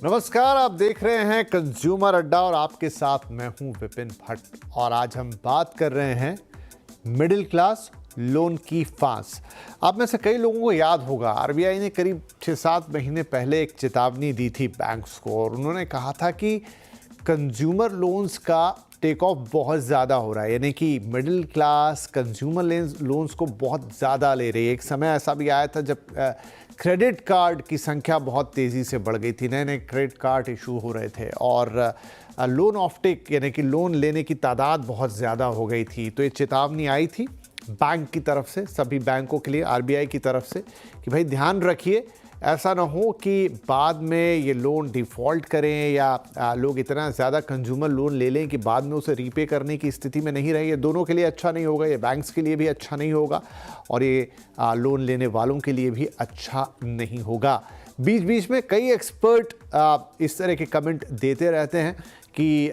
नमस्कार, आप देख रहे हैं कंज्यूमर अड्डा और आपके साथ मैं हूं विपिन भट्ट। और आज हम बात कर रहे हैं मिडिल क्लास लोन की फांस। आप में से कई लोगों को याद होगा, आरबीआई ने करीब 6-7 महीने पहले एक चेतावनी दी थी बैंक्स को, और उन्होंने कहा था कि कंज्यूमर लोन्स का टेक ऑफ बहुत ज़्यादा हो रहा है, यानी कि मिडिल क्लास कंज्यूमर लोन्स को बहुत ज़्यादा ले रही है। एक समय ऐसा भी आया था जब क्रेडिट कार्ड की संख्या बहुत तेज़ी से बढ़ गई थी, नए नए क्रेडिट कार्ड इशू हो रहे थे और लोन ऑफटेक यानी कि लोन लेने की तादाद बहुत ज़्यादा हो गई थी। तो ये चेतावनी आई थी बैंक की तरफ से, सभी बैंकों के लिए, आरबीआई की तरफ से, कि भाई ध्यान रखिए, ऐसा ना हो कि बाद में ये लोन डिफ़ॉल्ट करें या लोग इतना ज़्यादा कंज्यूमर लोन ले लें कि बाद में उसे रीपे करने की स्थिति में नहीं रहे। ये दोनों के लिए अच्छा नहीं होगा, ये बैंक्स के लिए भी अच्छा नहीं होगा और ये लोन लेने वालों के लिए भी अच्छा नहीं होगा। बीच बीच में कई एक्सपर्ट इस तरह के कमेंट देते रहते हैं कि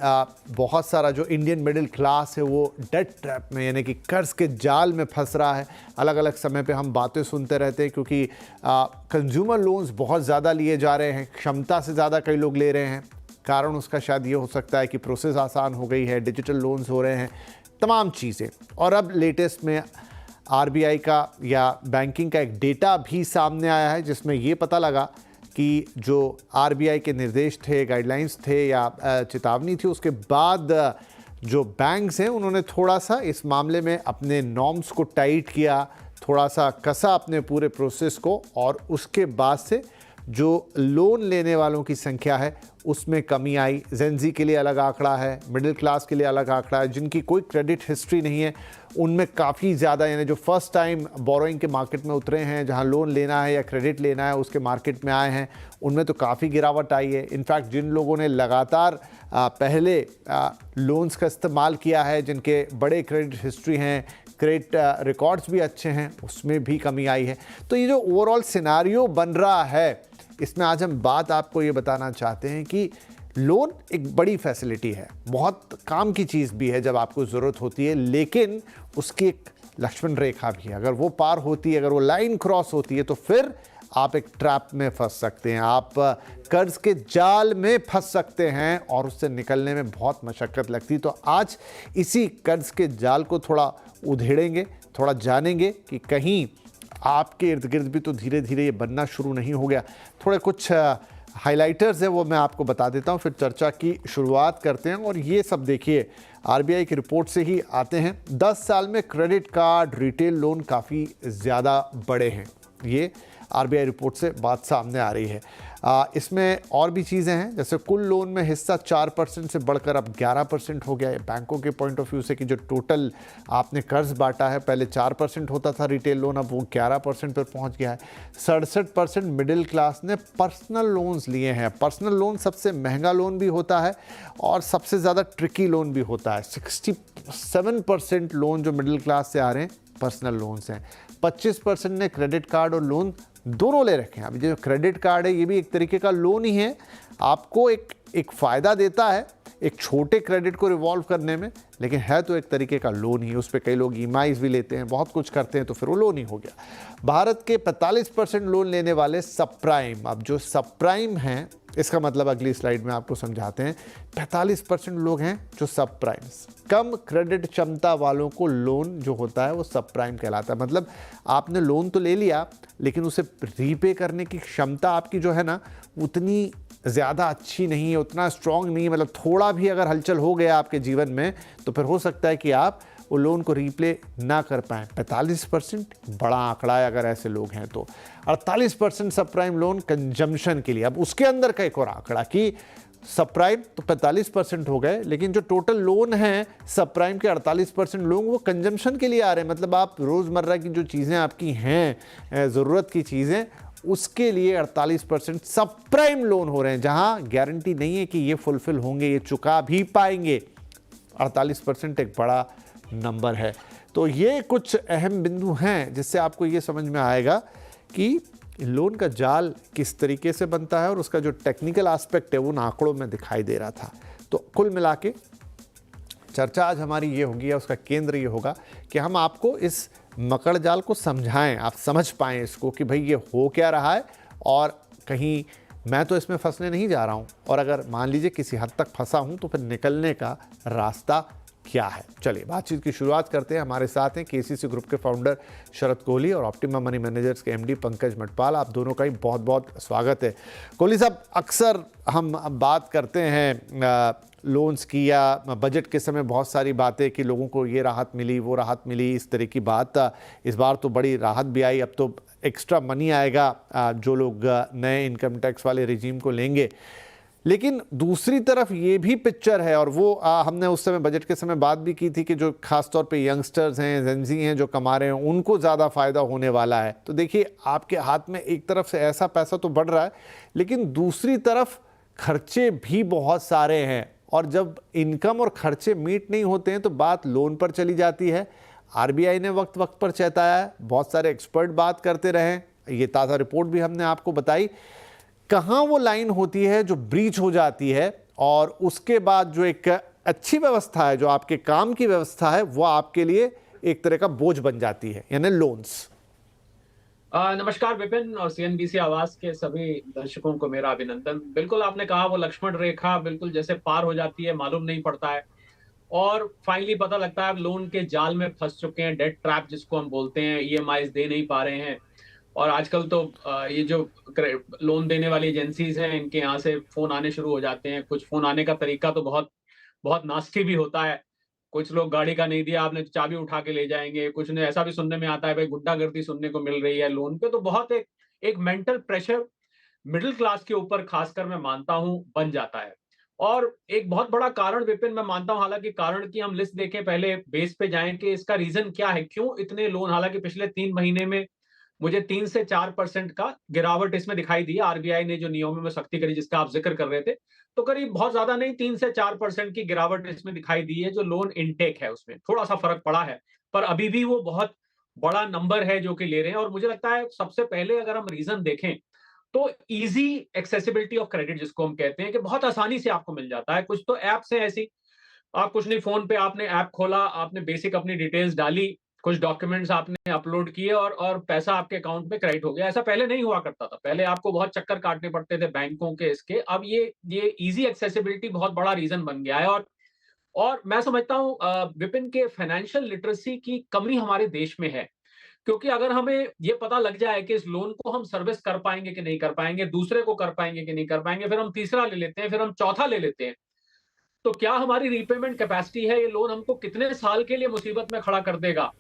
बहुत सारा जो इंडियन मिडिल क्लास है वो डेट ट्रैप में यानी कि कर्ज के जाल में फंस रहा है। अलग अलग समय पे हम बातें सुनते रहते हैं क्योंकि कंज्यूमर लोन्स बहुत ज़्यादा लिए जा रहे हैं, क्षमता से ज़्यादा कई लोग ले रहे हैं। कारण उसका शायद ये हो सकता है कि प्रोसेस आसान हो गई है, डिजिटल लोन्स हो रहे हैं, तमाम चीज़ें। और अब लेटेस्ट में आरबीआई का या बैंकिंग का एक डेटा भी सामने आया है जिसमें ये पता लगा कि जो आरबीआई के निर्देश थे, गाइडलाइंस थे या चेतावनी थी, उसके बाद जो बैंक्स हैं उन्होंने थोड़ा सा इस मामले में अपने नॉर्म्स को टाइट किया, थोड़ा सा कसा अपने पूरे प्रोसेस को, और उसके बाद से जो लोन लेने वालों की संख्या है उसमें कमी आई। जेनजी के लिए अलग आंकड़ा है, मिडिल क्लास के लिए अलग आंकड़ा है, जिनकी कोई क्रेडिट हिस्ट्री नहीं है उनमें काफ़ी ज़्यादा, यानी जो फर्स्ट टाइम बोरोइंग के मार्केट में उतरे हैं, जहां लोन लेना है या क्रेडिट लेना है उसके मार्केट में आए हैं, उनमें तो काफ़ी गिरावट आई है। इनफैक्ट जिन लोगों ने लगातार पहले लोन्स का इस्तेमाल किया है, जिनके बड़े क्रेडिट हिस्ट्री हैं, क्रेडिट रिकॉर्ड्स भी अच्छे हैं, उसमें भी कमी आई है। तो ये जो ओवरऑल सिनारियो बन रहा है, इसमें आज हम बात आपको ये बताना चाहते हैं कि लोन एक बड़ी फैसिलिटी है, बहुत काम की चीज़ भी है जब आपको ज़रूरत होती है, लेकिन उसकी एक लक्ष्मण रेखा भी है। अगर वो पार होती है, अगर वो लाइन क्रॉस होती है, तो फिर आप एक ट्रैप में फंस सकते हैं, आप कर्ज के जाल में फंस सकते हैं और उससे निकलने में बहुत मशक्क़त लगती है। तो आज इसी कर्ज के जाल को थोड़ा उधेड़ेंगे, थोड़ा जानेंगे कि कहीं आपके इर्द गिर्द भी तो धीरे धीरे ये बनना शुरू नहीं हो गया। थोड़े कुछ हाइलाइटर्स है वो मैं आपको बता देता हूँ, फिर चर्चा की शुरुआत करते हैं। और ये सब देखिए आरबीआई की रिपोर्ट से ही आते हैं। 10 साल में क्रेडिट कार्ड, रिटेल लोन काफ़ी ज़्यादा बढ़े हैं, ये आरबीआई रिपोर्ट से बात सामने आ रही है। इसमें और भी चीज़ें हैं, जैसे कुल लोन में हिस्सा 4% से बढ़कर अब 11% हो गया है। बैंकों के पॉइंट ऑफ व्यू से कि जो टोटल आपने कर्ज बांटा है, पहले 4% होता था रिटेल लोन, अब वो 11% पर पहुंच गया है। 67% मिडिल क्लास ने पर्सनल लोन्स लिए हैं। पर्सनल लोन सबसे महंगा लोन भी होता है और सबसे ज़्यादा ट्रिकी लोन भी होता है। 67% लोन जो मिडिल क्लास से आ रहे हैं पर्सनल लोन्स हैं। 25% ने क्रेडिट कार्ड और लोन दोनों ले रखे हैं। अभी जो क्रेडिट कार्ड है ये भी एक तरीके का लोन ही है, आपको एक फ़ायदा देता है एक छोटे क्रेडिट को रिवॉल्व करने में, लेकिन है तो एक तरीके का लोन ही। उस पर कई लोग ईएमआईज़ भी लेते हैं, बहुत कुछ करते हैं, तो फिर वो लोन ही हो गया। भारत के 45% लोन लेने वाले सब प्राइम, अब जो सब प्राइम हैं इसका मतलब अगली स्लाइड में आपको समझाते हैं। 45% लोग हैं जो सब प्राइम्स, कम क्रेडिट क्षमता वालों को लोन जो होता है वो सब प्राइम कहलाता है। मतलब आपने लोन तो ले लिया लेकिन उसे रीपे करने की क्षमता आपकी जो है ना उतनी ज़्यादा अच्छी नहीं है, उतना स्ट्रॉन्ग नहीं है। मतलब थोड़ा भी अगर हलचल हो गया आपके जीवन में तो फिर हो सकता है कि आप वो लोन को रीप्ले ना कर पाएँ। 45% बड़ा आंकड़ा है अगर ऐसे लोग हैं तो। 48% सब प्राइम लोन कंजम्पशन के लिए। अब उसके अंदर का एक और आंकड़ा कि सब प्राइम तो 45% हो गए, लेकिन जो टोटल लोन है सब प्राइम के 48% लोग वो कंजम्पशन के लिए आ रहे हैं। मतलब आप रोज़मर्रा की जो चीज़ें आपकी हैं, ज़रूरत की चीज़ें, उसके लिए 48% सब प्राइम लोन हो रहे हैं, जहां गारंटी नहीं है कि ये फुलफिल होंगे, ये चुका भी पाएंगे। 48% एक बड़ा नंबर है। तो ये कुछ अहम बिंदु हैं जिससे आपको ये समझ में आएगा कि लोन का जाल किस तरीके से बनता है और उसका जो टेक्निकल एस्पेक्ट है वो उन आंकड़ों में दिखाई दे रहा था। तो कुल मिला के चर्चा आज हमारी ये होगी या उसका केंद्र ये होगा कि हम आपको इस मकड़ जाल को समझाएं, आप समझ पाएं इसको कि भाई ये हो क्या रहा है और कहीं मैं तो इसमें फंसने नहीं जा रहा हूँ, और अगर मान लीजिए किसी हद तक फंसा हूँ तो फिर निकलने का रास्ता क्या है। चलिए बातचीत की शुरुआत करते हैं। हमारे साथ हैं केसीसी ग्रुप के फाउंडर शरद कोहली और ऑप्टिमा मनी मैनेजर्स के एमडी पंकज मटपाल। आप दोनों का ही बहुत बहुत स्वागत है। कोहली साहब, अक्सर हम बात करते हैं लोन्स की या बजट के समय बहुत सारी बातें कि लोगों को ये राहत मिली, वो राहत मिली, इस तरह की बात। इस बार तो बड़ी राहत भी आई, अब तो एक्स्ट्रा मनी आएगा जो लोग नए इनकम टैक्स वाले रिजीम को लेंगे। लेकिन दूसरी तरफ ये भी पिक्चर है, और वो हमने उस समय बजट के समय बात भी की थी कि जो खासतौर पे यंगस्टर्स हैं, जेनजी हैं, जो कमा रहे हैं, उनको ज़्यादा फ़ायदा होने वाला है। तो देखिए, आपके हाथ में एक तरफ से ऐसा पैसा तो बढ़ रहा है, लेकिन दूसरी तरफ खर्चे भी बहुत सारे हैं, और जब इनकम और खर्चे मीट नहीं होते हैं तो बात लोन पर चली जाती है। आरबीआई ने वक्त वक्त पर चेताया है, बहुत सारे एक्सपर्ट बात करते रहे, ये ताज़ा रिपोर्ट भी हमने आपको बताई। कहाँ वो लाइन होती है जो ब्रीच हो जाती है, और उसके बाद जो एक अच्छी व्यवस्था है, जो आपके काम की व्यवस्था है, वो आपके लिए एक तरह का बोझ बन जाती है, यानी लोन्स। नमस्कार विपिन और सीएनबीसी आवाज के सभी दर्शकों को मेरा अभिनंदन। बिल्कुल आपने कहा, वो लक्ष्मण रेखा बिल्कुल जैसे पार हो जाती है, मालूम नहीं पड़ता है, और फाइनली पता लगता है लोन के जाल में फंस चुके हैं, डेट ट्रैप जिसको हम बोलते हैं, ईएमआईज दे नहीं पा रहे हैं। और आजकल तो ये जो लोन देने वाली एजेंसीज हैं, इनके यहाँ से फोन आने शुरू हो जाते हैं। कुछ फोन आने का तरीका तो बहुत बहुत नास्टी भी होता है। कुछ लोग गाड़ी का नहीं दिया आपने तो चाबी उठा के ले जाएंगे। कुछ ने ऐसा भी सुनने में आता है, भाई गुंडागर्दी सुनने को मिल रही है लोन पे। तो बहुत एक मेंटल प्रेशर मिडिल क्लास के ऊपर खासकर मैं मानता हूं बन जाता है। और एक बहुत बड़ा कारण विपिन मैं मानता हूं, हालांकि कारण की हम लिस्ट देखें, पहले बेस पे जाएं कि इसका रीजन क्या है, क्यों इतने लोन। हालांकि पिछले 3 महीने में मुझे 3 से 4% का गिरावट इसमें दिखाई दी। आरबीआई ने जो नियमों में सख्ती करी जिसका आप जिक्र कर रहे थे, तो करीब बहुत ज्यादा नहीं, 3 से 4% की गिरावट इसमें दिखाई दी है। जो लोन इनटेक है उसमें थोड़ा सा फर्क पड़ा है, पर अभी भी वो बहुत बड़ा नंबर है जो कि ले रहे हैं। और मुझे लगता है सबसे पहले अगर हम रीजन देखें तो इजी एक्सेसिबिलिटी ऑफ क्रेडिट जिसको हम कहते हैं, कि बहुत आसानी से आपको मिल जाता है। कुछ तो एप्स हैं ऐसी, आप कुछ नहीं, फोन पे आपने ऐप खोला, आपने बेसिक अपनी डिटेल्स डाली, कुछ डॉक्यूमेंट्स आपने अपलोड किए, और पैसा आपके अकाउंट में क्रेडिट हो गया। ऐसा पहले नहीं हुआ करता था, पहले आपको बहुत चक्कर काटने पड़ते थे बैंकों के इसके। अब ये इजी एक्सेसिबिलिटी बहुत बड़ा रीजन बन गया है। और मैं समझता हूँ विपिन के फाइनेंशियल लिटरेसी की कमी हमारे देश में है। क्योंकि अगर हमें ये पता लग जाए कि इस लोन को हम सर्विस कर पाएंगे कि नहीं कर पाएंगे, दूसरे को कर पाएंगे कि नहीं कर पाएंगे, फिर हम तीसरा ले लेते हैं, फिर हम चौथा ले लेते हैं, तो क्या हमारी रीपेमेंट कैपेसिटी है, ये लोन हमको कितने साल के लिए मुसीबत में खड़ा कर देगा।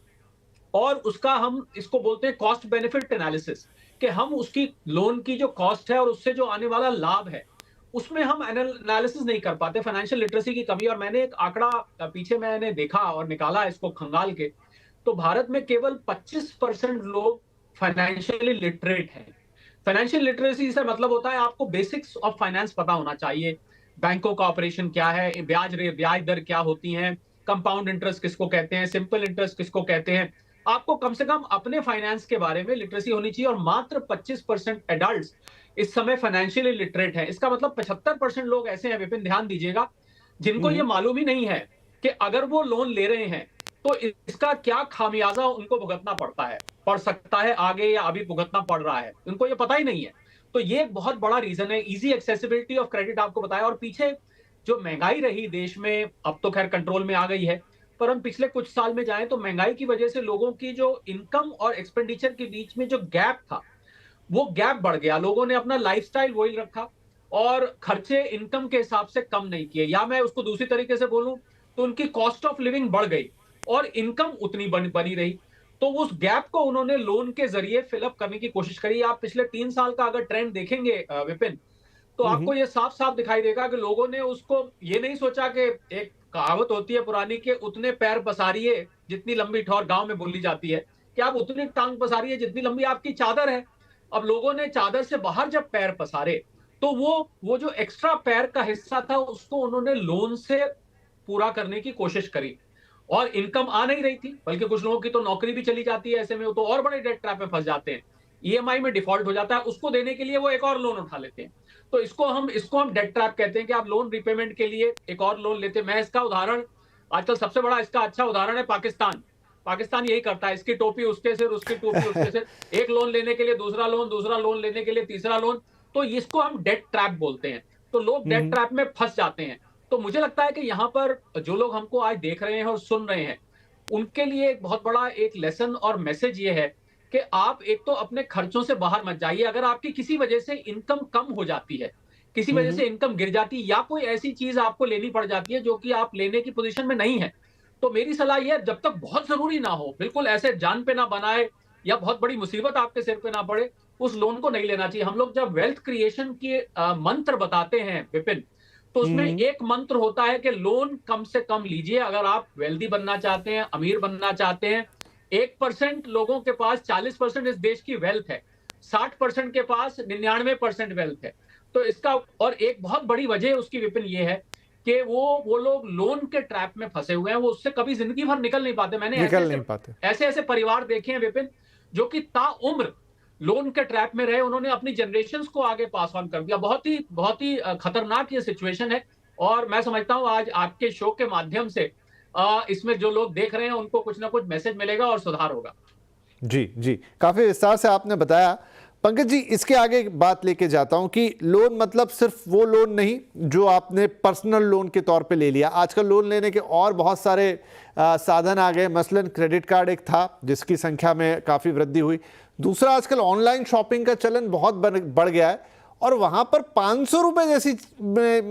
और उसका हम इसको बोलते हैं कॉस्ट बेनिफिट एनालिसिस, कि हम उसकी लोन की जो कॉस्ट है और उससे जो आने वाला लाभ है, उसमें हम एनालिसिस नहीं कर पाते। फाइनेंशियल लिटरेसी की कमी। और मैंने एक आंकड़ा पीछे मैंने देखा और निकाला इसको खंगाल के, तो भारत में केवल 25% लोग फाइनेंशियली लिटरेट हैं। फाइनेंशियल लिटरेसी से मतलब होता है आपको बेसिक्स ऑफ फाइनेंस पता होना चाहिए। बैंकों का ऑपरेशन क्या है, ब्याज दर क्या होती हैं, कंपाउंड इंटरेस्ट किसको कहते हैं, सिंपल इंटरेस्ट किसको कहते हैं। आपको कम से कम अपने फाइनेंस के बारे में लिटरेसी होनी चाहिए। और मात्र 25% एडल्ट इस समय फाइनेंशियली लिटरेट है। इसका मतलब 75% लोग ऐसे हैं विपिन, ध्यान दीजिएगा, जिनको ये मालूम ही नहीं है कि अगर वो लोन ले रहे हैं तो इसका क्या खामियाजा उनको भुगतना पड़ सकता है आगे, या अभी भुगतना पड़ रहा है, उनको ये पता ही नहीं है। तो ये एक बहुत बड़ा रीजन है। इजी एक्सेसिबिलिटी ऑफ क्रेडिट आपको बताया। और पीछे जो महंगाई रही देश में, अब तो खैर कंट्रोल में आ गई है, पर हम पिछले कुछ साल में जाएं तो महंगाई की वजह से लोगों की जो इनकम और एक्सपेंडिचर के बीच में जो गैप था, वो गैप बढ़ गया। लोगों ने अपना लाइफस्टाइल वही रखा और खर्चे इनकम के हिसाब से कम नहीं किए, या मैं उसको दूसरी तरीके से बोलूं तो उनकी कॉस्ट ऑफ लिविंग बढ़ गई और इनकम उतनी बनी रही। तो उस गैप को उन्होंने लोन के जरिए फिलअप करने की कोशिश करी। आप पिछले 3 साल का अगर ट्रेंड देखेंगे विपिन, तो आपको ये साफ साफ दिखाई देगा कि लोगों ने उसको ये नहीं सोचा कि, एक कहावत होती है पुरानी, के उतने पैर पसारिए जितनी लंबी ठोर गांव में बोली जाती है, कि आप उतनी टांग पसारिए जितनी लंबी आपकी चादर है। अब लोगों ने चादर से बाहर जब पैर पसारे, तो वो जो एक्स्ट्रा पैर का हिस्सा था उसको उन्होंने लोन से पूरा करने की कोशिश करी। और इनकम आ नहीं रही थी, बल्कि कुछ लोगों की तो नौकरी भी चली जाती है, ऐसे में वो तो और बड़े डेट ट्रैप में फंस जाते हैं। ईएमआई में डिफॉल्ट हो जाता है, उसको देने के लिए वो एक और लोन उठा लेते हैं। तो इसको हम डेट ट्रैप कहते हैं, कि आप लोन रिपेमेंट के लिए एक और लोन लेते हैं। मैं इसका उदाहरण, आजकल सबसे बड़ा इसका अच्छा उदाहरण है पाकिस्तान। पाकिस्तान यही करता है, इसकी टोपी उसके सिर, उसकी टोपी उसके सिर, एक लोन लेने के लिए दूसरा लोन, दूसरा लोन लेने के लिए तीसरा लोन। तो इसको हम डेट ट्रैप बोलते हैं। तो लोग डेट ट्रैप में फंस जाते हैं। तो मुझे लगता है कि यहाँ पर जो लोग हमको आज देख रहे हैं और सुन रहे हैं, उनके लिए एक बहुत बड़ा एक लेसन और मैसेज ये है कि आप एक तो अपने खर्चों से बाहर मत जाइए। अगर आपकी किसी वजह से इनकम कम हो जाती है, किसी वजह से इनकम गिर जाती है, या कोई ऐसी चीज आपको लेनी पड़ जाती है जो कि आप लेने की पोजीशन में नहीं है, तो मेरी सलाह यह है, जब तक बहुत जरूरी ना हो, बिल्कुल ऐसे जान पे ना बनाए या बहुत बड़ी मुसीबत आपके सिर पे ना पड़े, उस लोन को नहीं लेना चाहिए। हम लोग जब वेल्थ क्रिएशन के मंत्र बताते हैं विपिन, तो उसमें एक मंत्र होता है कि लोन कम से कम लीजिए। अगर आप वेल्दी बनना चाहते हैं, अमीर बनना चाहते हैं, 1% लोगों के पास 40% इस देश की वेल्थ है, 60% के पास 99% वेल्थ है। तो इसका और एक बहुत बड़ी वजह उसकी विपिन ये है कि वो लोग लोन के ट्रैप में फंसे हुए हैं, वो उससे कभी जिंदगी भर निकल नहीं पाते। मैंने निकल नहीं पाते। ऐसे ऐसे परिवार देखे हैं विपिन, जो कि ताउम्र लोन के ट्रैप में रहे, उन्होंने अपनी जनरेशंस को आगे पास ऑन कर दिया। बहुत ही खतरनाक ये सिचुएशन है। और मैं समझता हूं आज आपके शो के माध्यम से इसमें जो लोग देख रहे हैं उनको कुछ ना कुछ मैसेज मिलेगा और सुधार होगा। जी जी, काफी विस्तार से आपने बताया। पंकज जी, इसके आगे एक बात लेके जाता हूं कि लोन मतलब सिर्फ वो लोन नहीं जो आपने पर्सनल लोन के तौर पे ले लिया। आजकल लोन लेने के और बहुत सारे साधन आ गए। मसलन क्रेडिट कार्ड एक था जिसकी संख्या में काफ़ी वृद्धि हुई। दूसरा, आजकल ऑनलाइन शॉपिंग का चलन बहुत बढ़ गया है और वहाँ पर 500 रुपये जैसी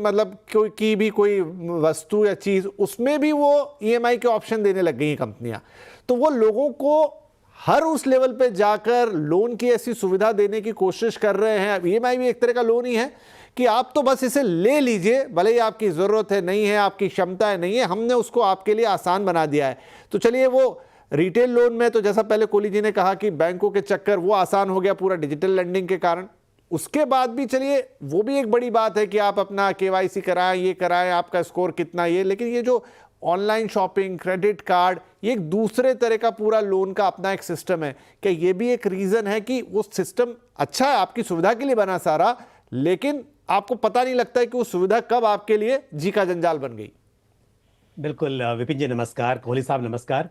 मतलब कोई भी कोई वस्तु या चीज़, उसमें भी वो ईएमआई के ऑप्शन देने लग गई हैं कंपनियाँ। तो वो लोगों को हर उस लेवल पे जाकर लोन की ऐसी सुविधा देने की कोशिश कर रहे हैं। अब ईएमआई भी एक तरह का लोन ही है कि आप तो बस इसे ले लीजिए, भले ही आपकी ज़रूरत है नहीं है, आपकी क्षमता है नहीं है, हमने उसको आपके लिए आसान बना दिया है। तो चलिए, वो रिटेल लोन में तो जैसा पहले कोहली जी ने कहा कि बैंकों के चक्कर वो आसान हो गया पूरा डिजिटल लेंडिंग के कारण। उसके बाद भी चलिए, वो भी एक बड़ी बात है कि आप अपना केवाईसी कराएं, ये कराएं, आपका स्कोर कितना ये। लेकिन ये जो ऑनलाइन शॉपिंग, क्रेडिट कार्ड, ये एक दूसरे तरह का पूरा लोन का अपना एक सिस्टम है। क्या ये भी एक रीज़न है कि वो सिस्टम अच्छा है, आपकी सुविधा के लिए बना सारा, लेकिन आपको पता नहीं लगता है कि वो सुविधा कब आपके लिए जी का जंजाल बन गई? बिल्कुल विपिन जी नमस्कार, कोहली साहब नमस्कार।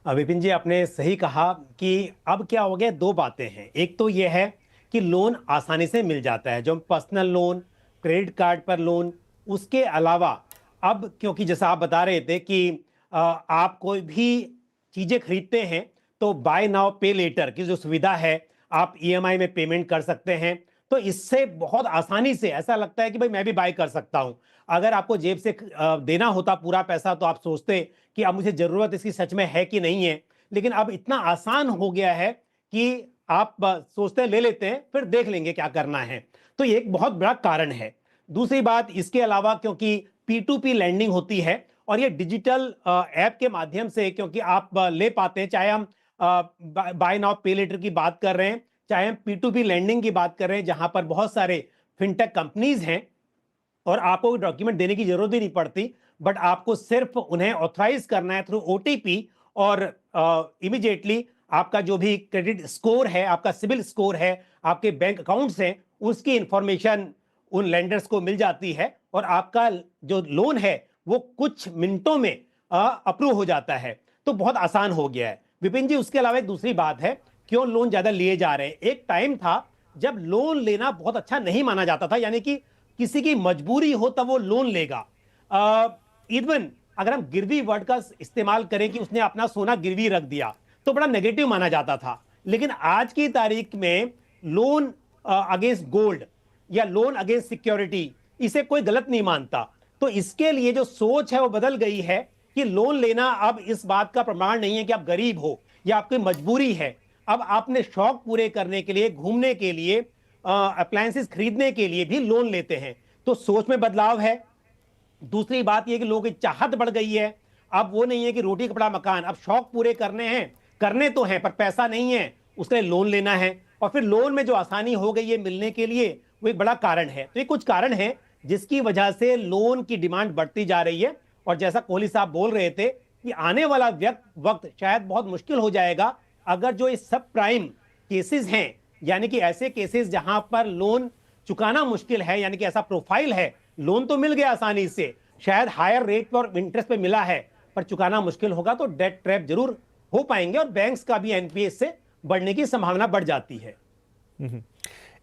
विपिन जी, आपने सही कहा कि अब क्या हो गया, दो बातें हैं। एक तो ये है कि लोन आसानी से मिल जाता है, जो पर्सनल लोन, क्रेडिट कार्ड पर लोन। उसके अलावा अब क्योंकि जैसा आप बता रहे थे कि आप कोई भी चीज़ें खरीदते हैं तो बाय नाउ पे लेटर की जो सुविधा है, आप ईएमआई में पेमेंट कर सकते हैं। तो इससे बहुत आसानी से ऐसा लगता है कि भाई मैं भी बाय कर सकता हूं। अगर आपको जेब से देना होता पूरा पैसा तो आप सोचते कि अब मुझे जरूरत इसकी सच में है कि नहीं है। लेकिन अब इतना आसान हो गया है कि आप सोचते हैं ले लेते हैं, फिर देख लेंगे क्या करना है। तो ये एक बहुत बड़ा कारण है। दूसरी बात, इसके अलावा क्योंकि P2P लैंडिंग होती है और ये डिजिटल ऐप के माध्यम से क्योंकि आप ले पाते हैं, चाहे हम बाय नाउ पे लेटर की बात कर रहे हैं, चाहे हम P2P लैंडिंग की बात कर रहे हैं, जहां पर बहुत सारे फिनटेक कंपनीज हैं और आपको डॉक्यूमेंट देने की जरूरत ही नहीं पड़ती, बट आपको सिर्फ उन्हें ऑथराइज करना है थ्रू OTP और इमीडिएटली आपका जो भी क्रेडिट स्कोर है, आपका सिविल स्कोर है, आपके बैंक अकाउंट्स हैं, उसकी इंफॉर्मेशन उन लेंडर्स को मिल जाती है और आपका जो लोन है वो कुछ मिनटों में अप्रूव हो जाता है। तो बहुत आसान हो गया है विपिन जी। उसके अलावा एक दूसरी बात है, क्यों लोन ज्यादा लिए जा रहे हैं। एक टाइम था जब लोन लेना बहुत अच्छा नहीं माना जाता था, यानी कि किसी की मजबूरी हो तब वो लोन लेगा। इवन अगर हम गिरवी वर्ड का इस्तेमाल करें कि उसने अपना सोना गिरवी रख दिया, तो बड़ा नेगेटिव माना जाता था। लेकिन आज की तारीख में लोन अगेंस्ट गोल्ड या लोन अगेंस्ट सिक्योरिटी, इसे कोई गलत नहीं मानता। तो इसके लिए जो सोच है वो बदल गई है कि लोन लेना अब इस बात का प्रमाण नहीं है कि आप गरीब हो या आपकी मजबूरी है। अब आपने शौक पूरे करने के लिए, घूमने के लिए, अप्लायंसेस खरीदने के लिए भी लोन लेते हैं। तो सोच में बदलाव है। दूसरी बात यह कि लोगों की चाहत बढ़ गई है। अब वो नहीं है कि रोटी कपड़ा मकान, अब शौक पूरे करने हैं, करने तो हैं पर पैसा नहीं है, उसके लिए लोन लेना है। और फिर लोन में जो आसानी हो गई है मिलने के लिए, वो एक बड़ा कारण है। तो ये कुछ कारण है जिसकी वजह से लोन की डिमांड बढ़ती जा रही है। और जैसा कोहली साहब बोल रहे थे कि आने वाला वक्त शायद बहुत मुश्किल हो जाएगा अगर जो ये सब प्राइम केसेस हैं, यानी कि ऐसे केसेस जहां पर लोन चुकाना मुश्किल है, यानी कि ऐसा प्रोफाइल है, लोन तो मिल गया आसानी से, शायद हायर रेट पर इंटरेस्ट पे मिला है, पर चुकाना मुश्किल होगा, तो डेट ट्रैप जरूर हो पाएंगे और बैंक्स का भी एनपीए से बढ़ने की संभावना बढ़ जाती है।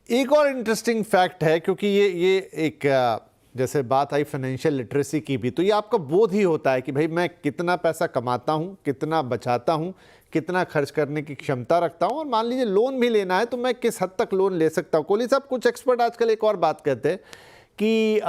एक और इंटरेस्टिंग फैक्ट है, क्योंकि ये एक जैसे बात आई फाइनेंशियल लिटरेसी की भी, तो ये आपका बोध ही होता है कि भाई मैं कितना पैसा कमाता हूँ, कितना बचाता हूँ, कितना खर्च करने की क्षमता रखता हूँ, और मान लीजिए लोन भी लेना है तो मैं किस हद तक लोन ले सकता हूँ। कोहली साहब, कुछ एक्सपर्ट आजकल एक और बात कहते हैं कि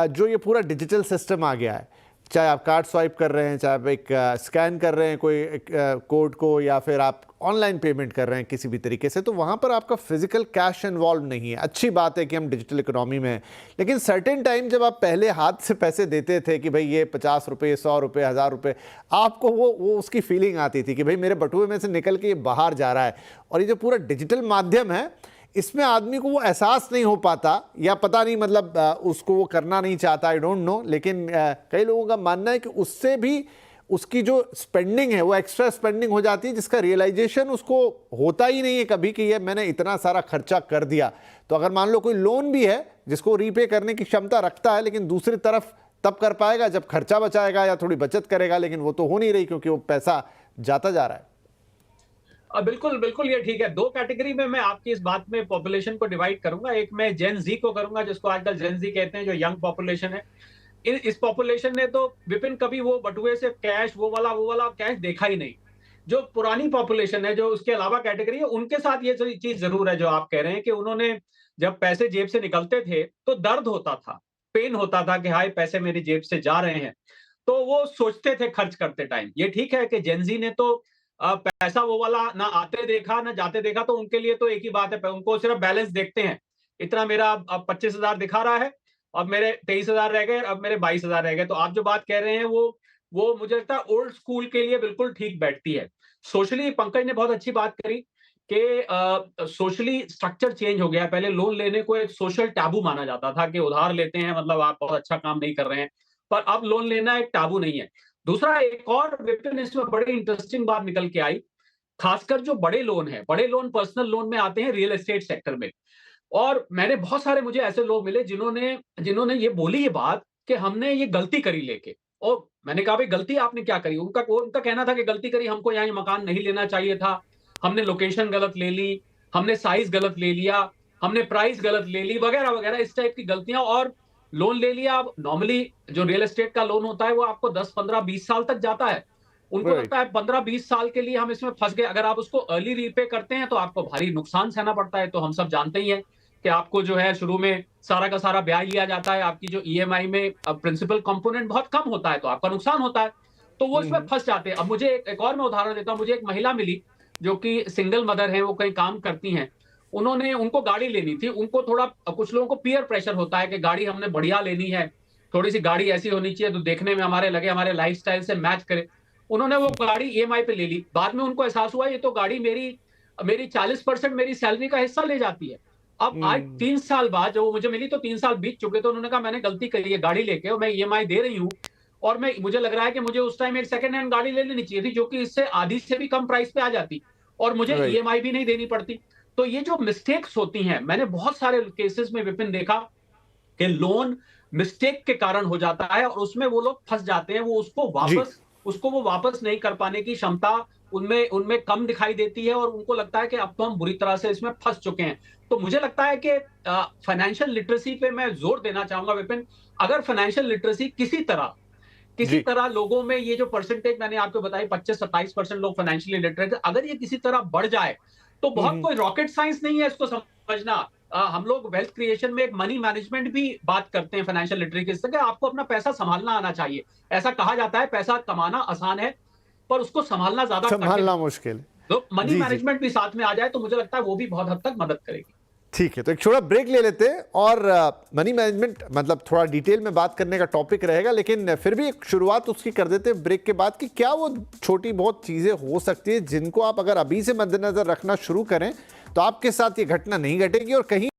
जो ये पूरा डिजिटल सिस्टम आ गया है, चाहे आप कार्ड स्वाइप कर रहे हैं, चाहे आप एक स्कैन कर रहे हैं कोई कोड को, या फिर आप ऑनलाइन पेमेंट कर रहे हैं किसी भी तरीके से, तो वहाँ पर आपका फिजिकल कैश इन्वॉल्व नहीं है। अच्छी बात है कि हम डिजिटल इकोनॉमी में हैं, लेकिन सर्टेन टाइम जब आप पहले हाथ से पैसे देते थे कि भाई ये 50 रुपये, 100 रुपये, 1000 रुपये, आपको वो उसकी फीलिंग आती थी कि भाई मेरे बटुए में से निकल के ये बाहर जा रहा है। और ये जो पूरा डिजिटल माध्यम है, इसमें आदमी को वो एहसास नहीं हो पाता, या पता नहीं मतलब उसको वो करना नहीं चाहता, आई डोंट नो, लेकिन कई लोगों का मानना है कि उससे भी उसकी जो स्पेंडिंग है वो एक्स्ट्रा स्पेंडिंग हो जाती है, जिसका रियलाइजेशन उसको होता ही नहीं है कभी कि ये मैंने इतना सारा खर्चा कर दिया। तो अगर मान लो कोई लोन भी है जिसको रीपे करने की क्षमता रखता है, लेकिन दूसरी तरफ तब कर पाएगा जब खर्चा बचाएगा या थोड़ी बचत करेगा, लेकिन वो तो हो नहीं रही क्योंकि वो पैसा जाता जा रहा है। बिल्कुल बिल्कुल, ये ठीक है। दो कैटेगरी में मैं आपकी इस बात में पॉपुलेशन को डिवाइड करूंगा। एक मैं जेन जी को करूंगा, जिसको आजकल जेन जी कहते हैं, जो यंग पॉपुलेशन है। इस पॉपुलेशन ने तो विपिन कभी वो बटुए से कैश वो वाला कैश देखा ही नहीं। जो पुरानी पॉपुलेशन है, जो उसके अलावा कैटेगरी है, उनके साथ ये चीज जरूर है जो आप कह रहे हैं कि उन्होंने जब पैसे जेब से निकलते थे तो दर्द होता था, पेन होता था कि हाय पैसे मेरी जेब से जा रहे हैं, तो वो सोचते थे खर्च करते टाइम। ये ठीक है कि जेनजी ने तो पैसा वो वाला ना आते देखा ना जाते देखा, तो उनके लिए तो एक ही बात है, उनको सिर्फ बैलेंस देखते हैं। इतना मेरा अब 25,000 दिखा रहा है, अब मेरे 23,000 रह गए, अब मेरे 22,000 रह गए। तो आप जो बात कह रहे हैं वो मुझे लगता है ओल्ड स्कूल के लिए बिल्कुल ठीक बैठती है। सोशली पंकज ने बहुत अच्छी बात करी कि सोशली स्ट्रक्चर चेंज हो गया। पहले लोन लेने को एक सोशल टैबू माना जाता था कि उधार लेते हैं मतलब आप बहुत अच्छा काम नहीं कर रहे हैं, पर अब लोन लेना एक टैबू नहीं है। दूसरा, एक और विपिन इसमें बड़ी इंटरेस्टिंग बात निकल के आई, खासकर जो बड़े लोन है, बड़े लोन पर्सनल लोन में आते हैं रियल एस्टेट सेक्टर में। और मैंने बहुत सारे मुझे ऐसे लोग मिले जिन्होंने ये बोली ये बात कि हमने ये गलती करी लेके। और मैंने कहा भाई गलती आपने क्या करी? उनका कहना था कि गलती करी, हमको यहाँ ये मकान नहीं लेना चाहिए था, हमने लोकेशन गलत ले ली, हमने साइज गलत ले लिया, हमने प्राइस गलत ले ली, वगैरह वगैरह इस टाइप की गलतियां। और लोन ले लिया। अब नॉर्मली जो रियल एस्टेट का लोन होता है वो आपको 10, 15, 20 साल तक जाता है। उनको लगता है 15-20 साल के लिए हम इसमें फंस गए। अगर आप उसको अर्ली रीपे करते हैं तो आपको भारी नुकसान सहना पड़ता है। तो हम सब जानते ही हैं कि आपको जो है शुरू में सारा का सारा ब्याज लिया जाता है, आपकी जो ईएमआई में प्रिंसिपल कंपोनेंट बहुत कम होता है, तो आपका नुकसान होता है। तो वो इसमें फंस जाते हैं। अब मुझे एक और मैं उदाहरण देता हूँ। मुझे एक महिला मिली जो कि सिंगल मदर है, वो कहीं काम करती हैं। उनको गाड़ी लेनी थी। उनको थोड़ा, कुछ लोगों को पीयर प्रेशर होता है कि गाड़ी हमने बढ़िया लेनी है, थोड़ी सी गाड़ी ऐसी होनी चाहिए तो देखने में हमारे लगे, हमारे लाइफस्टाइल से मैच करे। उन्होंने वो गाड़ी ईएमआई पे ले ली। बाद में उनको एहसास हुआ ये तो गाड़ी मेरी 40% मेरी सैलरी का हिस्सा ले जाती है। अब आज 3 साल बाद जब वो मुझे मिली तो 3 साल बीत चुके, तो उन्होंने कहा मैंने गलती करी है गाड़ी लेके, और मैं ईएमआई दे रही हूँ, और मुझे लग रहा है कि मुझे उस टाइम एक सेकंड हैंड गाड़ी ले लेनी चाहिए थी जो कि इससे आधी से भी कम प्राइस पे आ जाती और मुझे ईएमआई भी नहीं देनी पड़ती। तो ये जो मिस्टेक्स होती हैं, मैंने बहुत सारे केसेस में विपिन देखा कि लोन मिस्टेक के कारण हो जाता है और उसमें वो लोग फंस जाते हैं। वो उसको वापस नहीं कर पाने की क्षमता उनमें कम दिखाई देती है, और उनको लगता है कि अब तो हम बुरी तरह से इसमें फंस चुके हैं। तो मुझे लगता है कि फाइनेंशियल लिटरेसी पे मैं जोर देना चाहूंगा विपिन। अगर फाइनेंशियल लिटरेसी किसी तरह लोगों में, ये जो परसेंटेज मैंने आपको बताई 25-27% लोग फाइनेंशियली लिटरेट, अगर ये किसी तरह बढ़ जाए तो बहुत कोई रॉकेट साइंस नहीं है इसको समझना। हम लोग वेल्थ क्रिएशन में एक मनी मैनेजमेंट भी बात करते हैं फाइनेंशियल लिटरेसी से, आपको अपना पैसा संभालना आना चाहिए। ऐसा कहा जाता है पैसा कमाना आसान है पर उसको संभालना मुश्किल है। तो मनी मैनेजमेंट भी साथ में आ जाए तो मुझे लगता है वो भी बहुत हद तक मदद करेगी। ठीक है, तो एक छोटा ब्रेक ले लेते हैं, और मनी मैनेजमेंट मतलब थोड़ा डिटेल में बात करने का टॉपिक रहेगा, लेकिन फिर भी एक शुरुआत उसकी कर देते हैं ब्रेक के बाद कि क्या वो छोटी बहुत चीज़ें हो सकती है जिनको आप अगर अभी से मद्देनजर रखना शुरू करें तो आपके साथ ये घटना नहीं घटेगी और कहीं